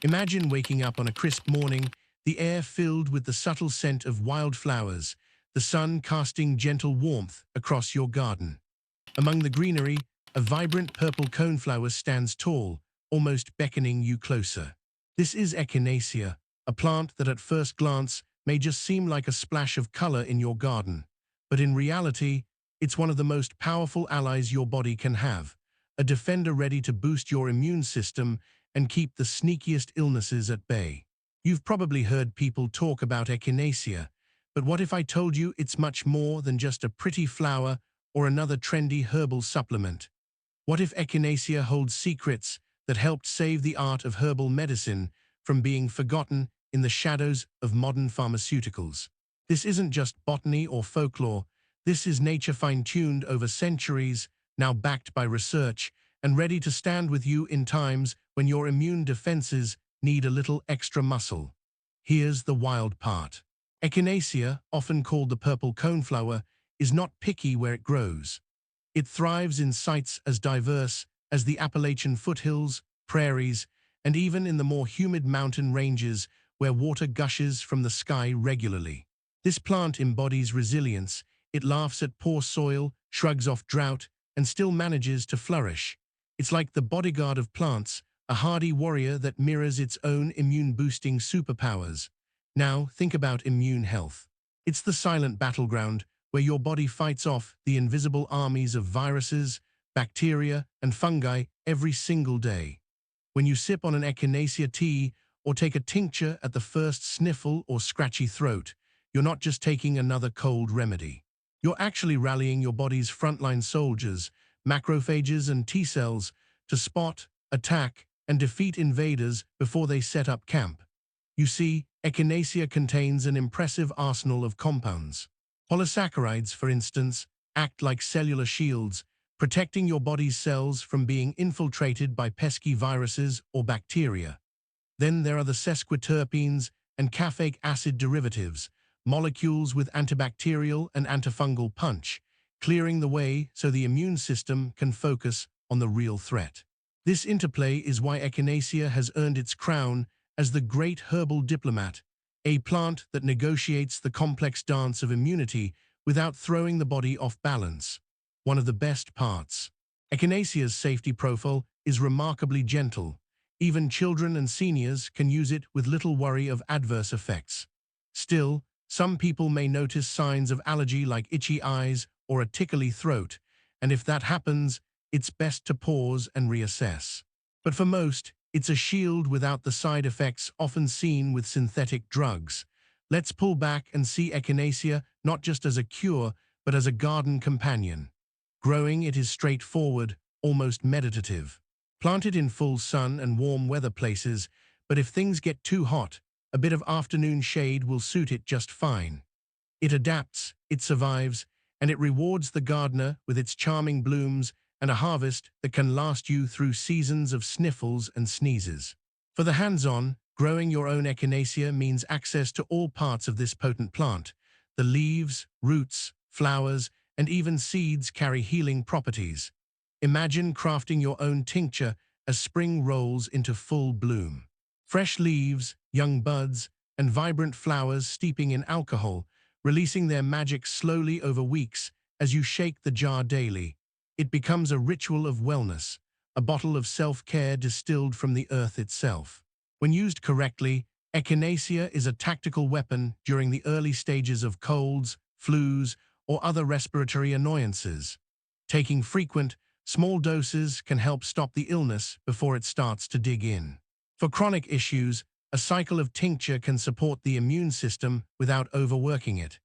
Imagine waking up on a crisp morning, the air filled with the subtle scent of wildflowers, the sun casting gentle warmth across your garden. Among the greenery, a vibrant purple coneflower stands tall, almost beckoning you closer. This is Echinacea, a plant that at first glance may just seem like a splash of color in your garden. But in reality, it's one of the most powerful allies your body can have, a defender ready to boost your immune system and keep the sneakiest illnesses at bay. You've probably heard people talk about Echinacea, but what if I told you it's much more than just a pretty flower or another trendy herbal supplement? What if Echinacea holds secrets that helped save the art of herbal medicine from being forgotten in the shadows of modern pharmaceuticals? This isn't just botany or folklore. This is nature fine-tuned over centuries, now backed by research, and ready to stand with you in times when your immune defenses need a little extra muscle. Here's the wild part. Echinacea, often called the purple coneflower, is not picky where it grows. It thrives in sites as diverse as the Appalachian foothills, prairies, and even in the more humid mountain ranges where water gushes from the sky regularly. This plant embodies resilience. It laughs at poor soil, shrugs off drought, and still manages to flourish. It's like the bodyguard of plants, a hardy warrior that mirrors its own immune-boosting superpowers. Now, think about immune health. It's the silent battleground where your body fights off the invisible armies of viruses, bacteria, and fungi every single day. When you sip on an Echinacea tea or take a tincture at the first sniffle or scratchy throat, you're not just taking another cold remedy. You're actually rallying your body's frontline soldiers, macrophages and T-cells, to spot, attack, and defeat invaders before they set up camp. You see, Echinacea contains an impressive arsenal of compounds. Polysaccharides, for instance, act like cellular shields, protecting your body's cells from being infiltrated by pesky viruses or bacteria. Then there are the sesquiterpenes and caffeic acid derivatives, molecules with antibacterial and antifungal punch, clearing the way so the immune system can focus on the real threat. This interplay is why Echinacea has earned its crown as the great herbal diplomat, a plant that negotiates the complex dance of immunity without throwing the body off balance. One of the best parts. Echinacea's safety profile is remarkably gentle. Even children and seniors can use it with little worry of adverse effects. Still, some people may notice signs of allergy like itchy eyes or a tickly throat, and if that happens, it's best to pause and reassess. But for most, it's a shield without the side effects often seen with synthetic drugs. Let's pull back and see Echinacea not just as a cure, but as a garden companion. Growing it is straightforward, almost meditative. Plant it in full sun and warm weather places, but if things get too hot, a bit of afternoon shade will suit it just fine. It adapts, it survives, and it rewards the gardener with its charming blooms and a harvest that can last you through seasons of sniffles and sneezes. For the hands-on, growing your own Echinacea means access to all parts of this potent plant. The leaves, roots, flowers, and even seeds carry healing properties. Imagine crafting your own tincture as spring rolls into full bloom. Fresh leaves, young buds, and vibrant flowers steeping in alcohol, releasing their magic slowly over weeks as you shake the jar daily. It becomes a ritual of wellness, a bottle of self-care distilled from the earth itself. When used correctly, Echinacea is a tactical weapon during the early stages of colds, flus, or other respiratory annoyances. Taking frequent, small doses can help stop the illness before it starts to dig in. For chronic issues, a cycle of tincture can support the immune system without overworking it.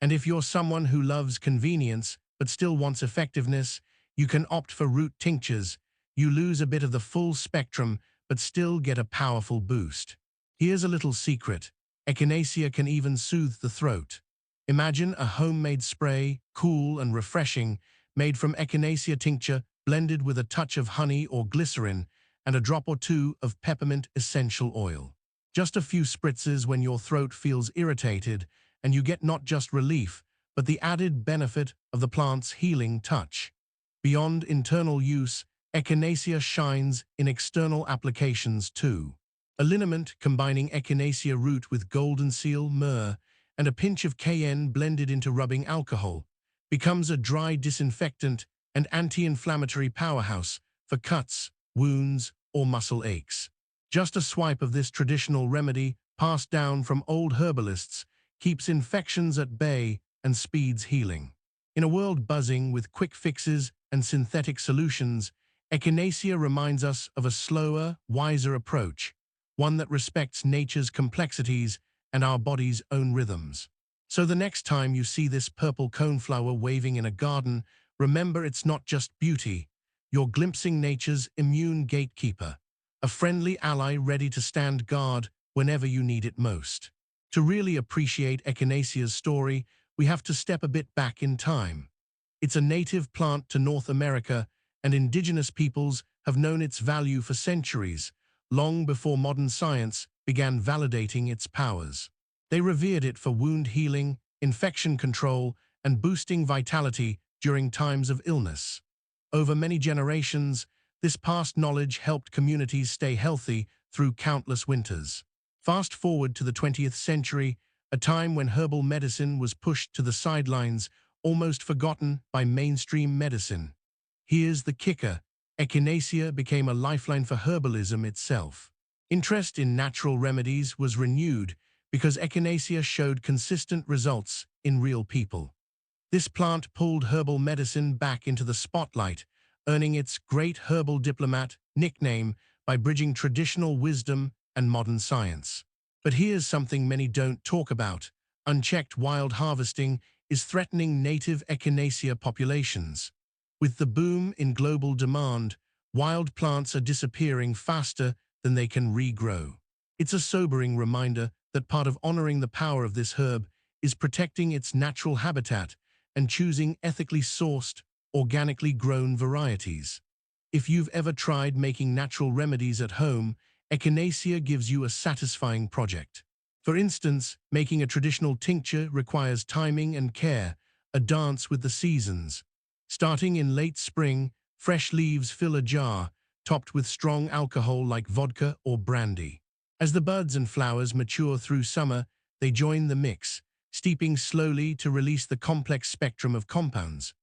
And if you're someone who loves convenience but still wants effectiveness, you can opt for root tinctures. You lose a bit of the full spectrum but still get a powerful boost. Here's a little secret. Echinacea can even soothe the throat. Imagine a homemade spray, cool and refreshing, made from Echinacea tincture blended with a touch of honey or glycerin and a drop or two of peppermint essential oil. Just a few spritzes when your throat feels irritated, and you get not just relief, but the added benefit of the plant's healing touch. Beyond internal use, Echinacea shines in external applications too. A liniment combining Echinacea root with golden seal, myrrh, and a pinch of cayenne blended into rubbing alcohol becomes a dry disinfectant and anti-inflammatory powerhouse for cuts, wounds, or muscle aches. Just a swipe of this traditional remedy, passed down from old herbalists, keeps infections at bay and speeds healing. In a world buzzing with quick fixes and synthetic solutions, Echinacea reminds us of a slower, wiser approach, one that respects nature's complexities and our body's own rhythms. So the next time you see this purple coneflower waving in a garden, remember it's not just beauty. You're glimpsing nature's immune gatekeeper, a friendly ally ready to stand guard whenever you need it most. To really appreciate Echinacea's story, we have to step a bit back in time. It's a native plant to North America, and indigenous peoples have known its value for centuries, long before modern science began validating its powers. They revered it for wound healing, infection control, and boosting vitality during times of illness. Over many generations, this past knowledge helped communities stay healthy through countless winters. Fast forward to the 20th century, a time when herbal medicine was pushed to the sidelines, almost forgotten by mainstream medicine. Here's the kicker: Echinacea became a lifeline for herbalism itself. Interest in natural remedies was renewed because Echinacea showed consistent results in real people. This plant pulled herbal medicine back into the spotlight, earning its Great Herbal Diplomat nickname by bridging traditional wisdom and modern science. But here's something many don't talk about: unchecked wild harvesting is threatening native Echinacea populations. With the boom in global demand, wild plants are disappearing faster than they can regrow. It's a sobering reminder that part of honoring the power of this herb is protecting its natural habitat and choosing ethically sourced, organically grown varieties. If you've ever tried making natural remedies at home, Echinacea gives you a satisfying project. For instance, making a traditional tincture requires timing and care, a dance with the seasons. Starting in late spring, fresh leaves fill a jar, topped with strong alcohol like vodka or brandy. As the buds and flowers mature through summer, they join the mix, steeping slowly to release the complex spectrum of compounds.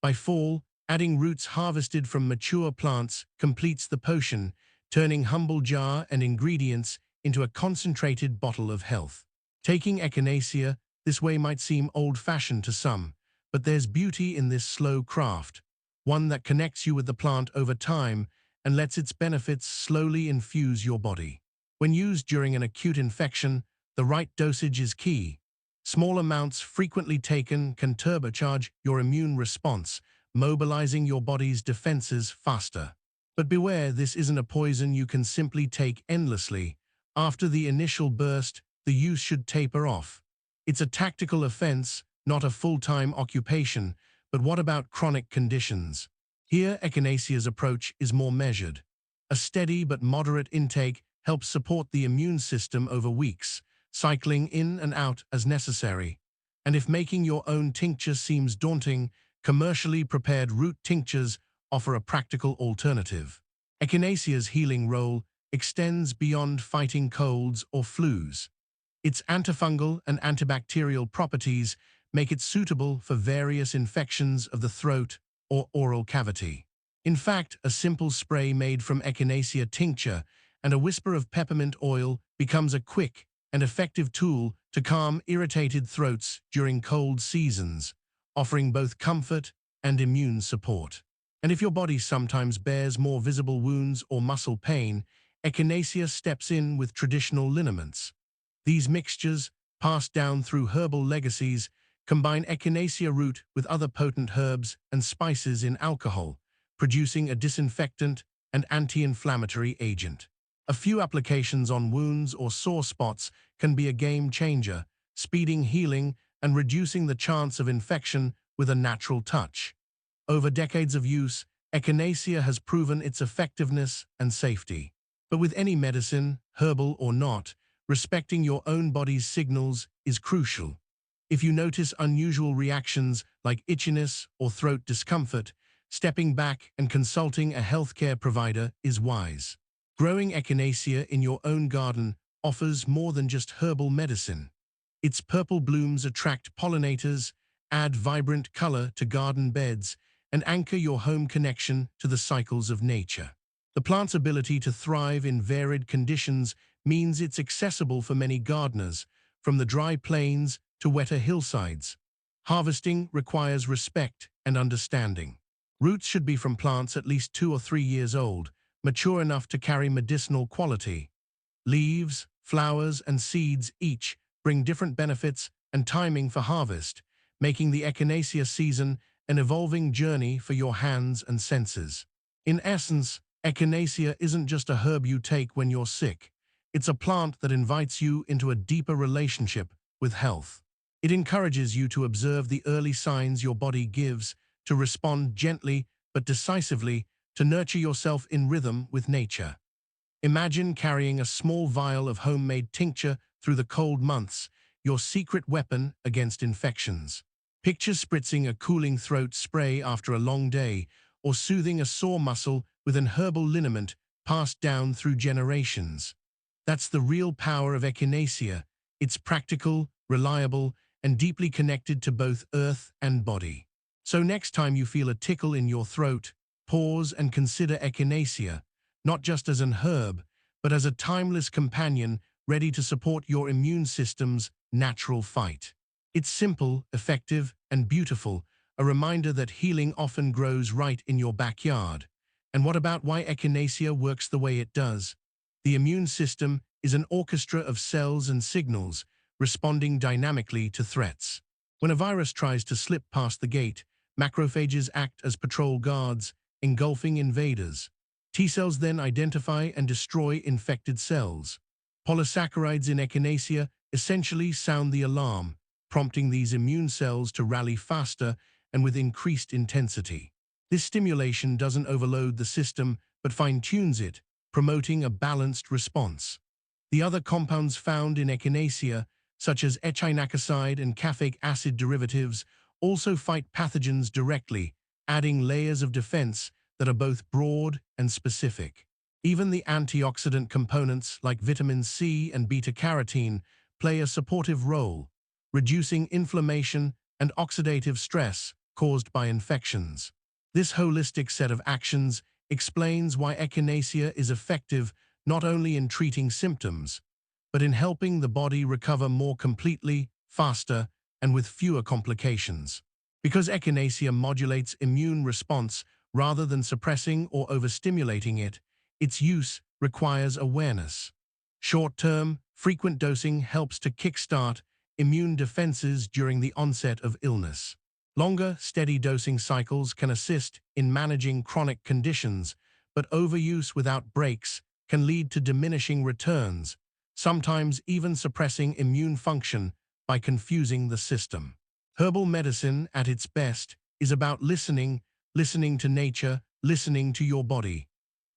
By fall, adding roots harvested from mature plants completes the potion, turning humble jar and ingredients into a concentrated bottle of health. Taking Echinacea this way might seem old-fashioned to some, but there's beauty in this slow craft, one that connects you with the plant over time and lets its benefits slowly infuse your body. When used during an acute infection, the right dosage is key. Small amounts frequently taken can turbocharge your immune response, mobilizing your body's defenses faster. But beware, this isn't a poison you can simply take endlessly. After the initial burst, the use should taper off. It's a tactical offense, not a full-time occupation. But what about chronic conditions? Here, Echinacea's approach is more measured. A steady but moderate intake helps support the immune system over weeks, cycling in and out as necessary. And if making your own tincture seems daunting, commercially prepared root tinctures offer a practical alternative. Echinacea's healing role extends beyond fighting colds or flus. Its antifungal and antibacterial properties make it suitable for various infections of the throat or oral cavity. In fact, a simple spray made from Echinacea tincture and a whisper of peppermint oil becomes a quick and effective tool to calm irritated throats during cold seasons, offering both comfort and immune support. And if your body sometimes bears more visible wounds or muscle pain, Echinacea steps in with traditional liniments. These mixtures, passed down through herbal legacies, combine Echinacea root with other potent herbs and spices in alcohol, producing a disinfectant and anti-inflammatory agent. A few applications on wounds or sore spots can be a game changer, speeding healing and reducing the chance of infection with a natural touch. Over decades of use, Echinacea has proven its effectiveness and safety. But with any medicine, herbal or not, respecting your own body's signals is crucial. If you notice unusual reactions like itchiness or throat discomfort, stepping back and consulting a healthcare provider is wise. Growing Echinacea in your own garden offers more than just herbal medicine. Its purple blooms attract pollinators, add vibrant color to garden beds, and anchor your home connection to the cycles of nature. The plant's ability to thrive in varied conditions means it's accessible for many gardeners, from the dry plains to wetter hillsides. Harvesting requires respect and understanding. Roots should be from plants at least 2 or 3 years old, mature enough to carry medicinal quality. Leaves, flowers, and seeds each bring different benefits and timing for harvest, making the Echinacea season an evolving journey for your hands and senses. In essence, Echinacea isn't just a herb you take when you're sick. It's a plant that invites you into a deeper relationship with health. It encourages you to observe the early signs your body gives, to respond gently but decisively, to nurture yourself in rhythm with nature. Imagine carrying a small vial of homemade tincture through the cold months, your secret weapon against infections. Picture spritzing a cooling throat spray after a long day, or soothing a sore muscle with an herbal liniment passed down through generations. That's the real power of Echinacea. It's practical, reliable, and deeply connected to both earth and body. So next time you feel a tickle in your throat, pause and consider Echinacea, not just as an herb, but as a timeless companion ready to support your immune system's natural fight. It's simple, effective, and beautiful, a reminder that healing often grows right in your backyard. And what about why Echinacea works the way it does? The immune system is an orchestra of cells and signals, responding dynamically to threats. When a virus tries to slip past the gate, macrophages act as patrol guards, engulfing invaders. T-cells then identify and destroy infected cells. Polysaccharides in Echinacea essentially sound the alarm, prompting these immune cells to rally faster and with increased intensity. This stimulation doesn't overload the system, but fine-tunes it, promoting a balanced response. The other compounds found in Echinacea, such as echinacea and caffeic acid derivatives, also fight pathogens directly, adding layers of defense that are both broad and specific. Even the antioxidant components like vitamin C and beta-carotene play a supportive role, reducing inflammation and oxidative stress caused by infections. This holistic set of actions explains why Echinacea is effective not only in treating symptoms, but in helping the body recover more completely, faster, and with fewer complications. Because Echinacea modulates immune response rather than suppressing or overstimulating it, its use requires awareness. Short-term, frequent dosing helps to kickstart immune defenses during the onset of illness. Longer, steady dosing cycles can assist in managing chronic conditions, but overuse without breaks can lead to diminishing returns, sometimes even suppressing immune function by confusing the system. Herbal medicine, at its best, is about listening to nature, listening to your body.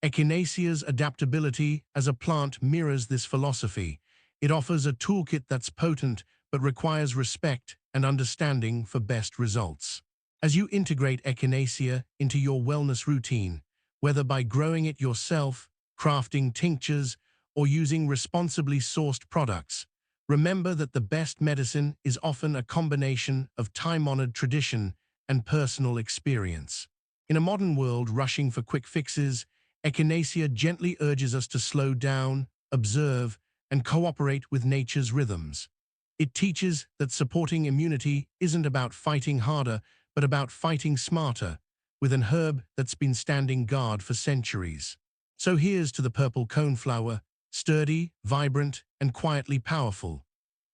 Echinacea's adaptability as a plant mirrors this philosophy. It offers a toolkit that's potent but requires respect and understanding for best results. As you integrate Echinacea into your wellness routine, whether by growing it yourself, crafting tinctures, or using responsibly sourced products, remember that the best medicine is often a combination of time-honored tradition and personal experience. In a modern world rushing for quick fixes, Echinacea gently urges us to slow down, observe, and cooperate with nature's rhythms. It teaches that supporting immunity isn't about fighting harder, but about fighting smarter, with an herb that's been standing guard for centuries. So here's to the purple coneflower, sturdy, vibrant, and quietly powerful.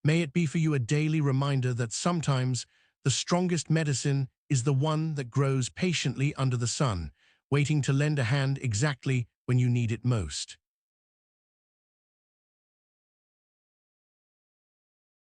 May it be for you a daily reminder that sometimes the strongest medicine is the one that grows patiently under the sun, waiting to lend a hand exactly when you need it most.